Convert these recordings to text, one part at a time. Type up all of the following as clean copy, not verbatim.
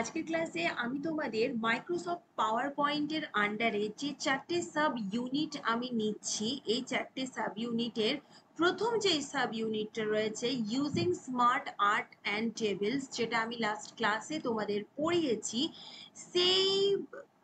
আজকের ক্লাসে আমি তোমাদের মাইক্রোসফট পাওয়ার পয়েন্টের আন্ডারে যে চারটে সাব ইউনিট আমি নিচ্ছি, এই চারটে সাব ইউনিটের প্রথম যে সাব ইউনিটটা রয়েছে using smart art and tables, যেটা আমি লাস্ট ক্লাসে তোমাদের পড়িয়েছি, সেই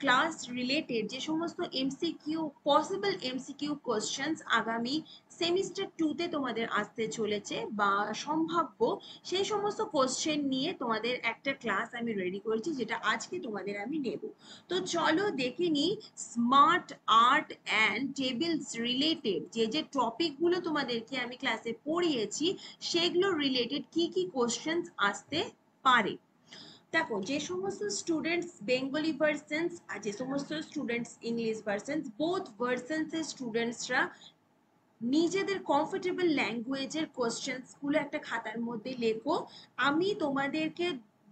ক্লাস রিলেটেড যে সমস্ত এমসিকিউ পসিবল এমসিকিউ কোশ্চেন্স আগামী সেমিস্টার 2তে তোমাদের আসতে চলেছে বা সম্ভাব্য, সেই সমস্ত কোশ্চেন নিয়ে তোমাদের একটা ক্লাস আমি রেডি করেছি, যেটা আজকে তোমাদের আমি নেব। তো চলো দেখে নিই smart art and tables related যে যে টপিকগুলো তোমাদেরকে আমি ক্লাসে পড়িয়েছি সেগুলো রিলেটেড কি কি কোশ্চেন্স আসতে পারে। দেখো, যে সমস্ত স্টুডেন্টস বেঙ্গলি ভার্সনস আর যে সমস্ত স্টুডেন্টস ইংলিশ ভার্সনস, বোথ ভার্সনসের স্টুডেন্টসরা নিজেদের কমফোর্টেবল ল্যাঙ্গুয়েজের কোশ্চেন্স গুলো একটা খাতার মধ্যে লেখো। আমি তোমাদেরকে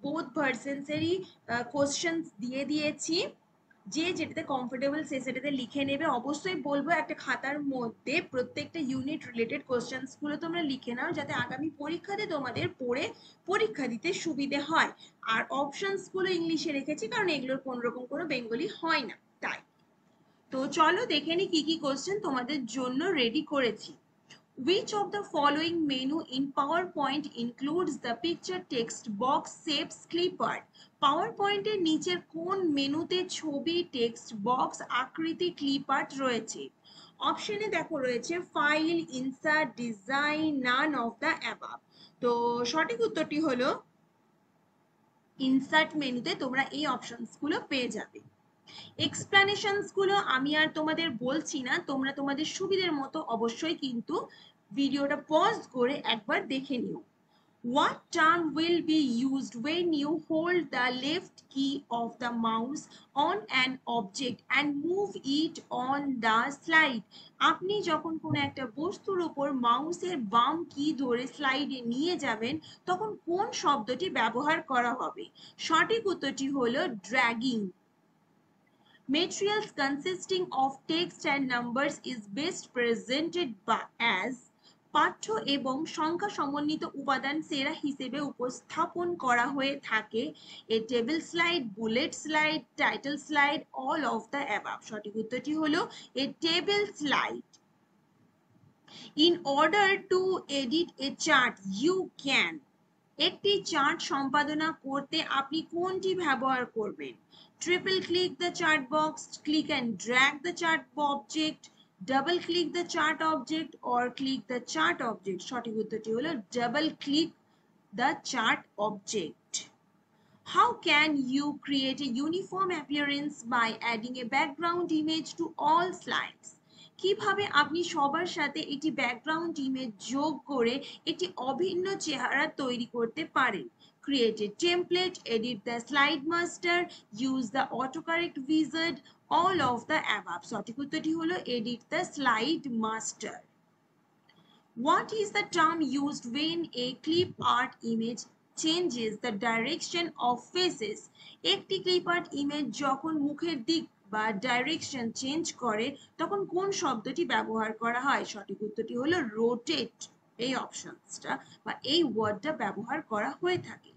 বোথ ভার্সনসেরই কোশ্চেন্স দিয়ে দিয়েছি, যে যেটাতে কমফোর্টেবল সে সেটাতে লিখে নেবে। অবশ্যই বলবো একটা খাতার মধ্যে প্রত্যেকটা ইউনিট রিলেটেড কোশ্চেন্স গুলো তোমরা লিখে নাও, যাতে আগামী পরীক্ষাতে তোমাদের পড়ে পরীক্ষা দিতে সুবিধে হয়। আর অপশনস গুলো ইংলিশে রেখেছি, কারণ এগুলোর কোন রকম কোনো বেঙ্গলি হয় না, তাই। তো চলো দেখে নি কি কি কোশ্চেন তোমাদের জন্য রেডি করেছি। Which of the following menu in PowerPoint includes the picture text box shapes clipart? PowerPoint এর নিচের কোন মেনুতে ছবি, টেক্সট বক্স, আকৃতি, ক্লিপার্ট রয়েছে? অপশনে দেখো রয়েছে file, insert, design, none of the above. তো সঠিক উত্তরটি হলো ইনসার্ট মেনুতে তোমরা এই অপশনস গুলো পেয়ে যাবে। এক্সপ্লানেশনস গুলো আমি আর তোমাদের বলছি না, তোমরা তোমাদের সুবিধের মতো অবশ্যই কিন্তু ভিডিওটা পজ করে একবার দেখে নিও। What term will be used when you hold the left key of the mouse on an object and move it on the slide? আপনি যখন কোনো একটা বস্তুর উপর মাউসের বাম কি ধরে স্লাইডে নিয়ে যাবেন, তখন কোন শব্দটি ব্যবহার করা হবে? সঠিক উত্তরটি হলো dragging. Materials consisting of text and numbers is best presented as পাঠ্য এবং সংখ্যা সমন্বিত উপাদান সেরা হিসেবে উপস্থাপন করা হয়ে থাকে a table slide, bullet slide, title slide, all of the above. সঠিক উত্তরটি হলো a table slide. In order to edit a chart you can, একটি চার্ট সম্পাদনা করতে আপনি কোনটি ব্যবহার করবেন? Triple click the chart box, click and drag the chart object, double click the chart object, or click the chart object. সঠিক উত্তরটি হলো double click the chart object. How can you create a uniform appearance by adding a background image to all slides? কিভাবে আপনি সবার সাথে একটি background image যোগ করে একটি অভিন্ন চেহারা তৈরি করতে পারেন? Create a template, edit the slide master, use the autocorrect wizard, all of the above. সঠিক উত্তরটি হলো edit the slide master. What is the term used when a clip art image changes the direction of faces? একটি clip art image যখন মুখের দিক বা direction change করে, তখন কোন শব্দটি ব্যবহার করা হয়? সঠিক উত্তরটি হলো রোটেট। এই অপশনসটা বা এই ওয়ার্ডটা ব্যবহার করা হয়ে থাকে।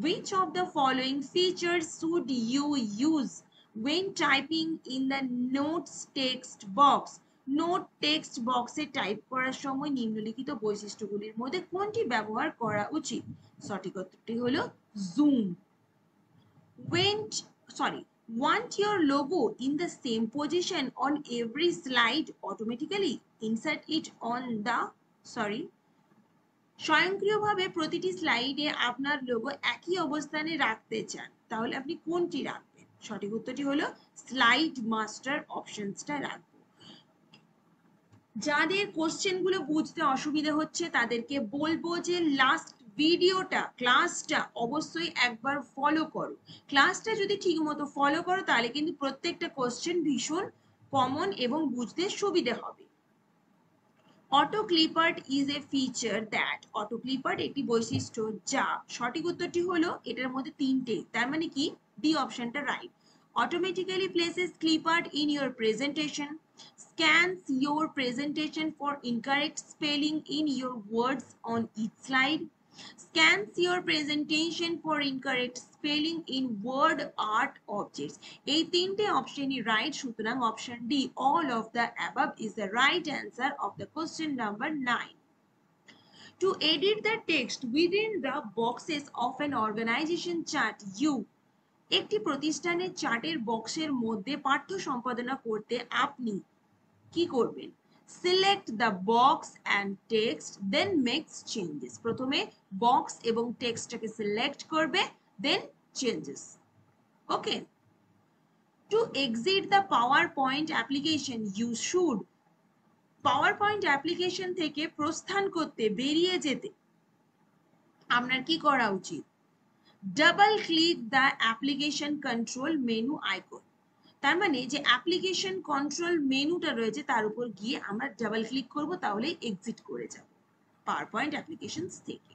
Which of the following features should you use when typing in the notes text box? Note text বক্সে টাইপ করার সময় নিম্নলিখিত বৈশিষ্ট্যগুলির মধ্যে কোনটি ব্যবহার করা উচিত? সঠিক উত্তরটি হলো zoom. Want your logo in the same position on every slide automatically? Insert it on the স্বয়ংক্রিয়ভাবে প্রতিটি স্লাইডে আপনার লোগো একই অবস্থানে রাখতে চান, তাহলে আপনি কোনটি রাখবেন? সঠিক উত্তরটি হলো স্লাইড মাস্টার অপশনসটা রাখবেন। যাদের কোশ্চেন গুলো বুঝতে অসুবিধা হচ্ছে তাদেরকে বলবো যে লাস্ট ভিডিওটা ক্লাসটা অবশ্যই একবার ফলো করো। ক্লাসটা যদি ঠিক মতো ফলো করো তাহলে কিন্তু প্রত্যেকটা কোশ্চেন ভীষণ কমন এবং বুঝতে সুবিধে হবে। Auto clip art is a feature that, auto clip art একটি বৈশিষ্ট্য যা, সঠিক উত্তরটি হলো এটার মধ্যে তিনটে, তার মানে কি ডি অপশনটা right. Automatically places clipart in your presentation, scans your presentation for incorrect spelling in your words on each slide, Scans your presentation for incorrect spelling in word art objects. এই তিনটে অপশনই রাইট, সুতরাং option D all of the above is the right answer of the question number 9. To edit the text within the boxes of an organization chart, you একটি প্রতিষ্ঠানের চার্টের বক্সের মধ্যে পাঠ্য সম্পাদনা করতে আপনি কি করবেন? Select the box and text then makes changes. প্রথমে বক্স এবং টেক্সটটাকে সিলেক্ট করবে, then changes. Okay, to exit the PowerPoint application you should, PowerPoint application থেকে প্রস্থান করতে, বেরিয়ে যেতে আপনার কি করা উচিত? Double click the application control menu icon. তার মানে যে অ্যাপ্লিকেশন কন্ট্রোল মেনুটা রয়েছে তার উপর গিয়ে আমরা ডাবল ক্লিক করব, তাহলে এক্সিট করে যাব পাওয়ার পয়েন্ট অ্যাপ্লিকেশনস থেকে।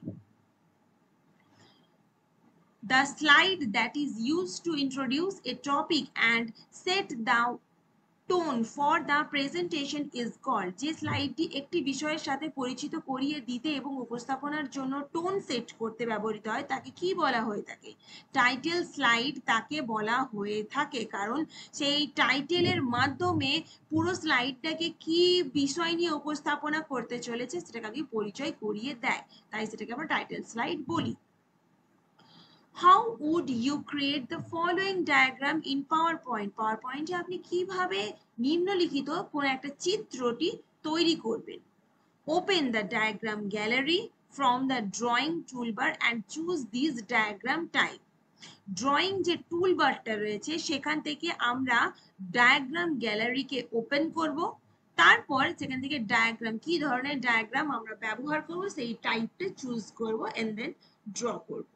The slide that is used to introduce a topic and set the tone for the presentation is called, যে স্লাইডটি একটি বিষয়ের সাথে পরিচিত করিয়ে দিতে এবং উপস্থাপনার জন্য টোন সেট করতে ব্যবহৃত হয় তাকে কি বলা হয়ে থাকে? টাইটেল স্লাইড তাকে বলা হয়ে থাকে, কারণ সেই টাইটেলের মাধ্যমে পুরো স্লাইডটাকে কি বিষয় নিয়ে উপস্থাপনা করতে চলেছে সেটাকে আগে পরিচয় করিয়ে দেয়, তাই সেটাকে আমরা টাইটেল স্লাইড বলি। How would you create the following diagram in PowerPoint? PowerPoint এ আপনি কিভাবে নিম্নলিখিত কোন একটা চিত্রটি তৈরি করবেন? Open the diagram gallery from the drawing toolbar and choose this diagram type. Drawing যে টুলবারটা রয়েছে সেখান থেকে আমরা ডায়াগ্রাম গ্যালারিকে ওপেন করব, তারপর সেখান থেকে ডায়াগ্রাম, কি ধরনের ডায়াগ্রাম আমরা ব্যবহার করব সেই টাইপটা চুজ করব এন্ড দেন ড্র করব।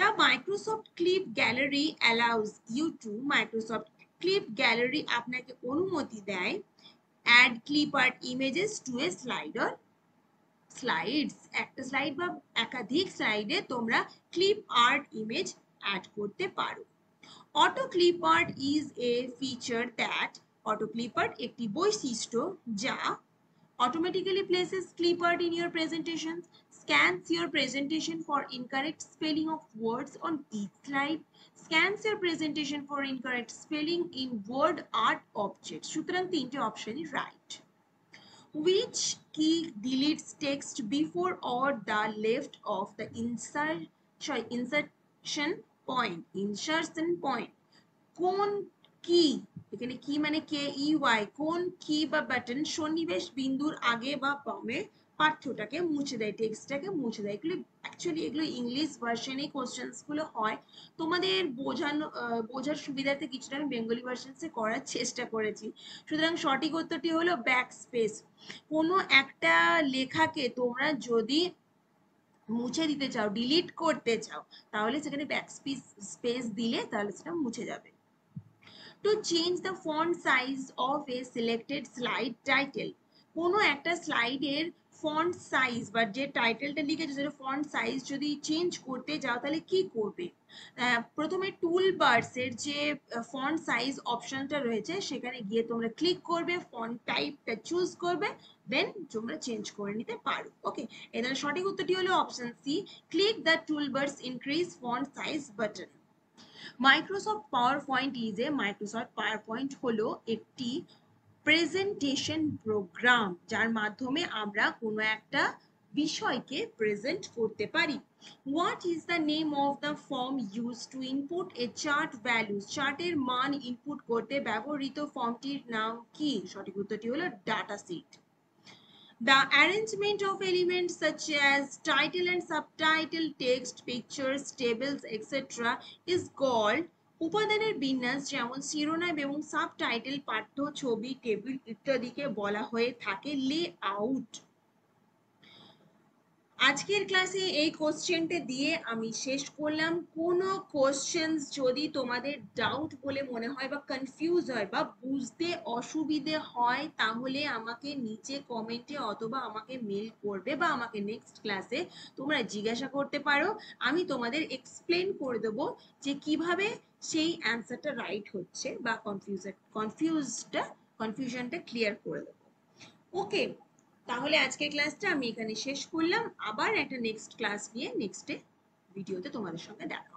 The Microsoft Clip Gallery allows you to, Microsoft Clip Gallery আপনাকে অনুমতি দেয় add clip art images to a slide or slides, একটা স্লাইড বা একাধিক স্লাইডে তোমরা ক্লিপ আর্ট ইমেজ অ্যাড করতে পারো। Auto clip art is a feature that, auto clip art একটি বৈশিষ্ট্য যা automatically places clip art in your presentation, scans your presentation for incorrect spelling of words on each slide, scans your presentation for incorrect spelling in word art objects. সুতরাং তিনটে অপশনই right. Which key deletes text before or the left of the insertion point? Insertion point. কোন কি, এখানে কি মানে কে E Y, কোন কি বা বাটন সন্নিবেশ বিন্দুর আগে বা বামে পাঠ্যটাকে মুছে দেয়, টেক্সটটাকে মুছে দেয়? এগুলো অ্যাকচুয়ালি এগুলো ইংলিশ ভার্সনে কোশ্চেন্স গুলো হয়, তোমাদের বোঝার সুবিধার্থে কিছুটা আমি বেঙ্গলি ভার্সনসে করার চেষ্টা করেছি। সুতরাং সঠিক উত্তরটি হলো ব্যাক স্পেস। কোনো একটা লেখাকে তোমরা যদি মুছে দিতে চাও, ডিলিট করতে চাও, তাহলে সেখানে ব্যাক স্পেস দিলে তাহলে সেটা মুছে যাবে। To change the font size of a selected slide title, কোনো একটা স্লাইডের ফন্ট সাইজ বা যে টাইটেলটা লিখেছে সেটা ফন্ট সাইজ যদি চেঞ্জ করতে যাও তাহলে কি করবে? প্রথমে টুল বার্সের যে ফন্ট সাইজ অপশনটা রয়েছে সেখানে গিয়ে তোমরা ক্লিক করবে, ফন্ট টাইপটা চুজ করবে, দেন তোমরা চেঞ্জ করে নিতে পারো। ওকে, এখানে সঠিক উত্তরটি হলো option C, click the toolbars increase font size button. Microsoft PowerPoint is a, Microsoft PowerPoint হলো একটি প্রেজেন্টেশন প্রোগ্রাম যার মাধ্যমে আমরা কোনো একটা বিষয়কে প্রেজেন্ট করতে পারি। What is the name of the form use to input A chart values, চার্টের মান ইনপুট করতে ব্যবহৃত ফর্মটির নাম কি? সঠিক উত্তরটি হলো data sheet. The arrangement of elements such as title and subtitle, text, pictures, tables, etc. is called, উপাদানের বিন্যাস যেমন শিরোনাম এবং সাবটাইটেল, পাঠ্য, ছবি, টেবিল ইত্যাদিকে বলা হয়ে থাকে লেআউট। আজকের ক্লাসে এই কোশ্চেনটা দিয়ে আমি শেষ করলাম। কোনো কোশ্চেনস যদি তোমাদের ডাউট বলে মনে হয় বা কনফিউজ হয় বা বুঝতে অসুবিধে হয় তাহলে আমাকে নিচে কমেন্টে অথবা আমাকে মেল করবে বা আমাকে নেক্সট ক্লাসে তোমরা জিজ্ঞাসা করতে পারো, আমি তোমাদের এক্সপ্লেন করে দেবো যে কিভাবে সেই অ্যান্সারটা রাইট হচ্ছে বা কনফিউশনটা ক্লিয়ার করে দেবো। ওকে, তাহলে আজকের ক্লাসটা আমি এখানে শেষ করলাম, আবার একটা নেক্সট ক্লাস নিয়ে নেক্সট ভিডিওতে তোমাদের সঙ্গে দেখা